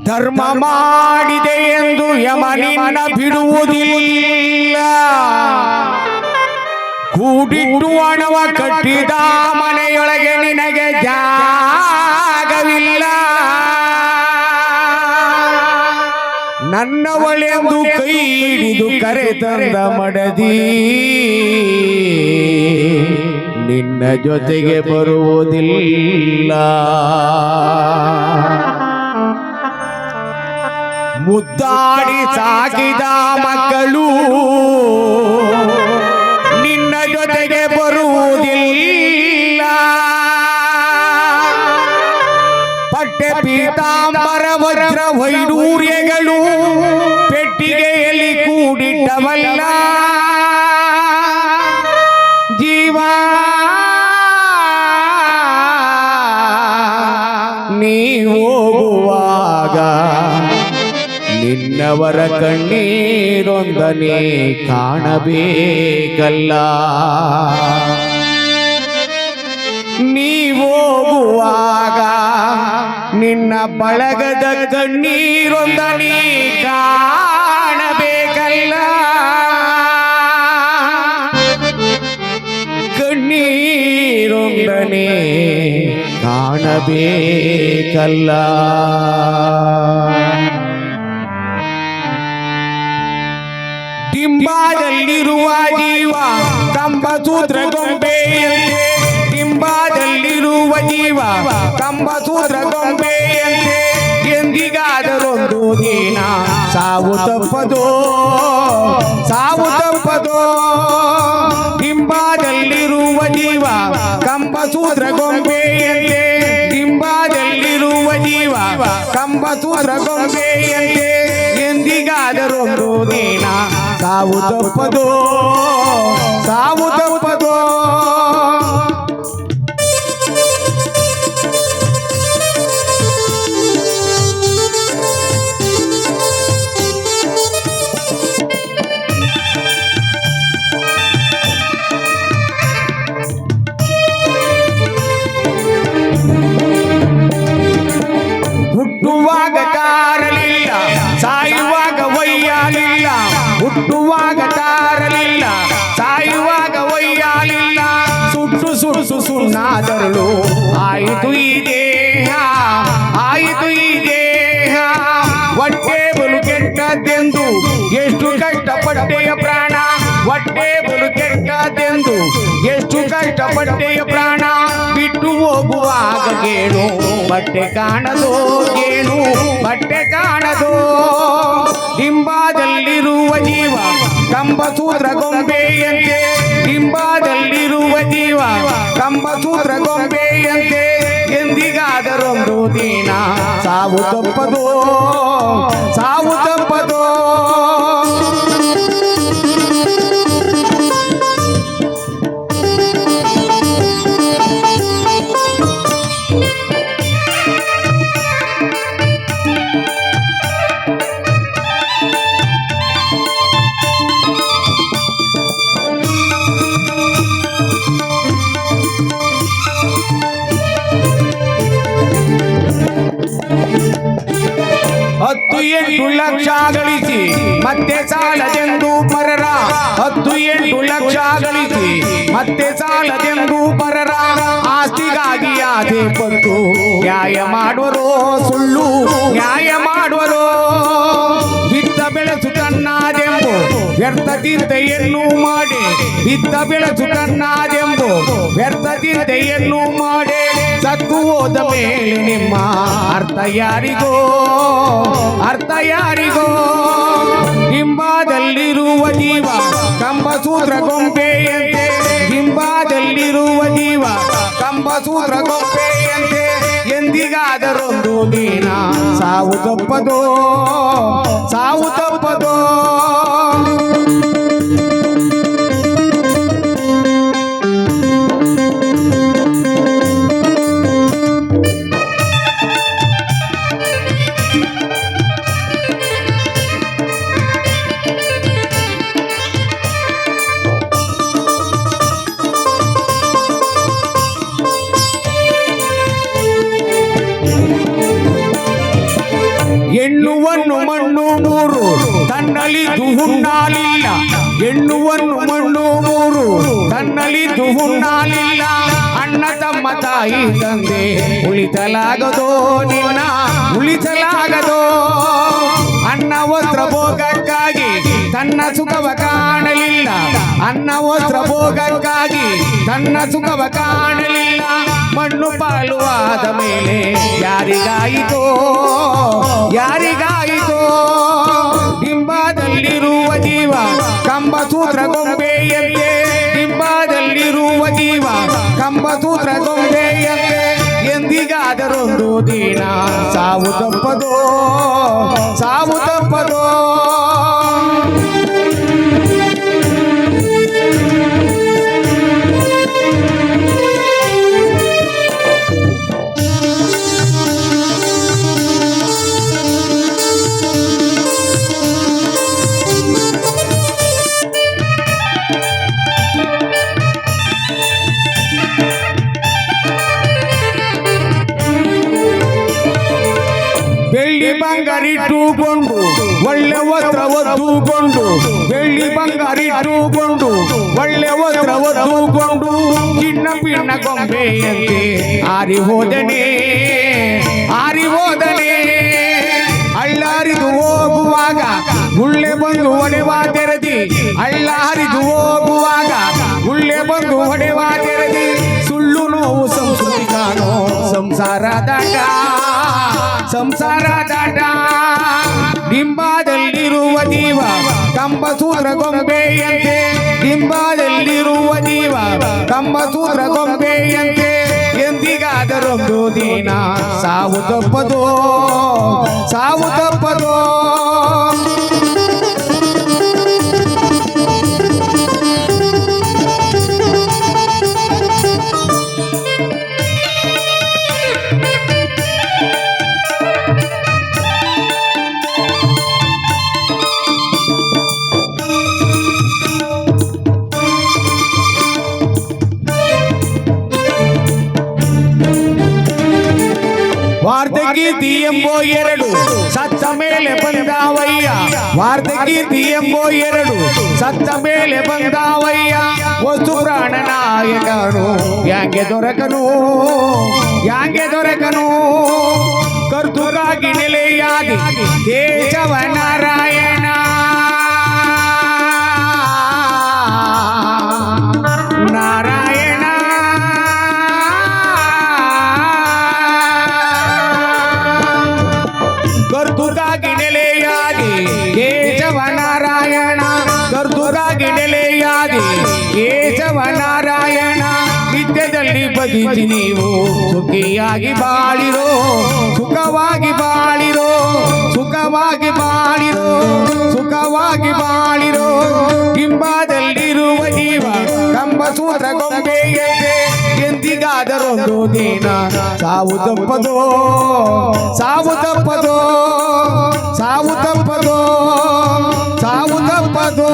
ಧರ್ಮ ಮಾಡಿದೆ ಎಂದು ಯಮನಿನ್ನ ಬಿಡುವುದಿಲ್ಲ. ಕೂಡಿಟ್ಟು ಹಣವ ಕಟ್ಟಿದ ಮನೆಯೊಳಗೆ ನಿನಗೆ ಜಾಗವಿಲ್ಲ. ನನ್ನವಳೆಂದು ಕೈ ಹಿಡಿದು ಕರೆ ತಂದ ಮಡದಿ ನಿನ್ನ ಜೊತೆಗೆ ಬರುವುದಿಲ್ಲ. ಮುದ್ದಾಡಿ ಸಾಕಿದ ಮಕ್ಕಳು ನಿನ್ನ ಜೊತೆಗೆ ಬರುವುದಿಲ್ಲ. ಪಟ್ಟೆ ಪೀತಾಂಬರ ವಜ್ರ ವೈಡೂರ್ಯಗಳು ಪೆಟ್ಟಿಗೆಯಲ್ಲಿ ಕೂಡಿಟ್ಟವಲ್ಲ. ಜೀವ ನೀ ಹೋಗುವಾಗ ನಿನ್ನವರ ಕಣ್ಣೀರೊಂದನೆ ಕಾಣಬೇಕಲ್ಲ. ನೀ ಹೋಗುವಾಗ ನಿನ್ನ ಬಳಗದ ಕಣ್ಣೀರೊಂದನೆ ಕಾಣಬೇಕಲ್ಲ. ಕಣ್ಣೀರೊಂದನೆ ಕಾಣಬೇಕಲ್ಲ. ಡಿಂಬಾದಲ್ಲಿರುವ ಜೀವ ಕಂಬಸೂತ್ರ ಗೊಂಬೆಯಂತೆ. ಡಿಂಬಾದಲ್ಲಿರುವ ಜೀವ ಕಂಬಸೂತ್ರ ಗೊಂಬೆಯಂತೆ. ಎಂದಿಗಾದರೊಂದು ದಿನ ಸಾವು ತಪ್ಪದೋ, ಸಾವು ತಪ್ಪದೋ. ಡಿಂಬಾದಲ್ಲಿರುವ ಜೀವ ಕಂಬಸೂತ್ರ ಗೊಂಬೆಯಂತೆ. ಡಿಂಬಾದಲ್ಲಿರುವ ಜೀವ ಕಂಬಸೂತ್ರ ಗೊಂಬೆಯಂತೆ. ಎಂದಿಗಾದರೊಂದು ದಿನ ಸಾವು ತಪ್ಪದೋ, ಸಾವು ತಪ್ಪದೋ. ಹುಟ್ಟುವಾಗ ತಾರಲಿಲ್ಲ, ಸಾಯುವಾಗ ಒಯ್ಯಾಲಿಲ್ಲ. ಹುಟ್ಟುವಾಗ ತಾರಲಿಲ್ಲ, ಸಾಯುವಾಗ ಒಯ್ಯಾಲಿಲ್ಲ. ಸುಟ್ಟು ಸುಟ್ಟು ಸುಣ್ಣಾದರಳು ಆಯಿತು ಈ ದೇಹ, ಆಯಿತು ಈ ದೇಹ. ಹೊಟ್ಟೆ ಬಲು ಕೆಟ್ಟದೆಂದು ಎಷ್ಟು ಕಷ್ಟಪಟ್ಟೆಯ ಪ್ರಾಣ. ಹೊಟ್ಟೆ ಬಲು ಕೆಟ್ಟದೆಂದು ಎಷ್ಟು ಕಷ್ಟಪಟ್ಟೆಯ ಪ್ರಾಣ. ಬಿಟ್ಟು ಹೋಗುವಾಗ ಗೇಣು ಬಟ್ಟೆ ಕಾಣದೋ, ಗೇಣು ಬಟ್ಟೆ ಕಾಣದೋ. ಡಿಂಬಾದಲ್ಲಿರುವ ಜೀವ ಕಂಬಸೂತ್ರ ಗೊಂಬೆಯಂತೆ. ಡಿಂಬಾದಲ್ಲಿರುವ ಜೀವ ಕಂಬಸೂತ್ರ ಗೊಂಬೆಯಂತೆ. ಎಂದಿಗಾದರೊಂದು ದಿನ ಸಾವು ತಪ್ಪದೋ, ಸಾವು ತಪ್ಪದೋ. ಹತ್ತು ಎಂಟು ಲಕ್ಷ ಗಳಿಸಿ ಮತ್ತೆ ಸಾಲದೆಂದು ಪರರ. ಹತ್ತು ಎಂಟು ಲಕ್ಷ ಗಳಿಸಿ ಮತ್ತೆ ಸಾಲದೆಂದು ಪರರ. ಆಸ್ತಿಗಾಗಿ ಆಸೆ ಪಟ್ಟು ನ್ಯಾಯ ಮಾಡುವರೋ, ಸುಳ್ಳು ನ್ಯಾಯ ಮಾಡುವರೋ. ಬಿತ್ತ ಬೆಳೆಸು ತನ್ನಾದೆಂಬು ವ್ಯರ್ಥ ಚಿಂತೆಯನ್ನು ಮಾಡಿ. ಬಿತ್ತ ಬೆಳೆಸು ತನ್ನಾದೆಂಬು ವ್ಯರ್ಥ ಚಿಂತೆಯನ್ನು ಮಾಡಿ. ಸತ್ತು ಹೋದ ಮೇಲೆ ನಿಮ್ಮ ಅರ್ಥ ಯಾರಿಗೋ, ಅರ್ಥ ಯಾರಿಗೋ. ಡಿಂಬಾದಲ್ಲಿರುವ ಜೀವ ಕಂಬಸೂತ್ರ ಗೊಂಬೆಯಂತೆ. ಡಿಂಬಾದಲ್ಲಿರುವ ಜೀವ ಕಂಬಸೂತ್ರ ಗೊಂಬೆಯಂತೆ. ಎಂದಿಗಾದರೊಂದು ದಿನ ಸಾವು ತಪ್ಪದೋ, ಸಾವು ತಪ್ಪದೋ. ಕಣ್ಣಲಿದು ಹುಣ್ಣಾಲಿಲ್ಲ ಹೆಣ್ಣುವನ್ನು ಮಣ್ಣು ಮೂರು ಕಣ್ಣಲಿದು ಹುಣ್ಣಾಲಿಲ್ಲ ಅಣ್ಣ ತಮ್ಮ ತಾಯಿ ತಂದೆ ಉಳಿಸಲಾಗದೋ ನಿನ್ನ ಉಳಿಸಲಾಗದೋ ಅನ್ನ ವಸ್ತ್ರ ಭೋಗಕ್ಕಾಗಿ ತನ್ನ ಸುಖವ ಕಾಣಲಿಲ್ಲ ಅನ್ನ ವಸ್ತ್ರ ಭೋಗಕ್ಕಾಗಿ ತನ್ನ ಸುಖವ ಕಾಣಲಿಲ್ಲ ಮಣ್ಣು ಪಾಲು ಆದ ಮೇಲೆ ಯಾರಿಗಾಯಿತೋ ಯಾರಿಗಾಯಿತೋ ಬಿಂಬದಲ್ಲಿರುವ ಜೀವ ಕಂಬಸೂತ್ರ ಗೊಂಬೆಯಂತೆ ಬಿಂಬದಲ್ಲಿರುವ ಜೀವ ಕಂಬಸೂತ್ರ ಗೊಂಬೆಯಂತೆ ಎಂದಿಗಾದರೊಂದು ದಿನ ಸಾವು ತಪ್ಪದೋ ಸಾವು ತಪ್ಪದೋ ಬೆಳ್ಳಿ ಬಂಗಾರಿಟ್ಟುಕೊಂಡು ಒಳ್ಳೆ ವಸ್ತ್ರ ಒದ್ದುಕೊಂಡು ಬೆಳ್ಳಿ ಬಂಗಾರಿಟ್ಟುಕೊಂಡು ಒಳ್ಳೆ ವಸ್ತ್ರ ಒದ್ದುಕೊಂಡು ಚಿನ್ನ ಪಿಣ್ಣ ಗೊಂಬೆಯಂತೆ ಆರಿ ಹೋದನೆ ಆರಿ ಹೋದನೆ ಹಳ್ಳ ಹರಿದು ಹೋಗುವಾಗ ಗುಳ್ಳೆ ಬಂದು ಹೊಡೆವ ತೆರದಿ ಹಳ್ಳ ಹರಿದು ಹೋಗುವಾಗ ಗುಳ್ಳೆ ಬಂದು ಹೊಡೆವ ತೆರದಿ ಸುಳ್ಳು ನೋವು ಸಂಸ್ಕೃತಿ ಕಾಣೋ ಸಂಸಾರ ದಾಟ ಸಂಸಾರ ದಾಟ ಬಿಂಬದಲ್ಲಿರುವ ಜೀವ ಕಂಬಸೂತ್ರ ಗೊಂಬೆಯಂತೆ ಬಿಂಬದಲ್ಲಿರುವ ಜೀವ ಕಂಬಸೂತ್ರ ಗೊಂಬೆಯಂತೆ ಎಂದಿಗಾದರೊಂದು ದಿನ ಸಾವು ತಪ್ಪದೋ ಸಾವು ತಪ್ಪದೋ ವಾರ್ಧಕೀರ್ತಿ ಎಂಬೋ ಎರಡು ಸತ್ತ ಮೇಲೆ ಬಂದಾವಯ್ಯ ವಾರ್ಧಕೀರ್ತಿ ಎಂಬೋ ಎರಡು ಸತ್ತ ಮೇಲೆ ಬಂದಾವಯ್ಯ ವಸ್ತು ಪ್ರಾಣ ನಾಯಕನು ಯಾಂಗೆ ದೊರಕನು ಯಾಂಗೆ ದೊರಕನು ಕರ್ತುಗಾಗಿ ನೆಲೆಯಾಗಿ ಕೇಶವ ನಾರಾಯಣ ನಾರಾಯಣ ಕರ್ತುಗಾಗಿ ನೆಲೆಯಾದಿ ಕೇಶವ ನಾರಾಯಣ ಕರ್ತುಗಾಗಿ ನೆಲೆಯಾದಿ ಕೇಶವ ನಾರಾಯಣ ನಿತ್ಯದಲ್ಲಿ ಬದುಕಿ ನೀವು ಸುಖಿಯಾಗಿ ಬಾಳಿರೋ ಸುಖವಾಗಿ ಬಾಳಿರೋ ಸುಖವಾಗಿ ಬಾಳಿರೋ ಸುಖವಾಗಿ ಬಾಳಿರೋ ಬಿಂಬದಲ್ಲಿರುವ ಜೀವ ಕಂಬಸೂತ್ರ ಗೊಂಬೆಯಂತೆ ಎಂದಿಗಾದರೊಂದು ದಿನ ಸಾವು ತಪ್ಪದೋ ಸಾವು ತಪ್ಪದೋ ಸಾವು ತಪ್ಪದೋ ಸಾವು ತಪ್ಪದೋ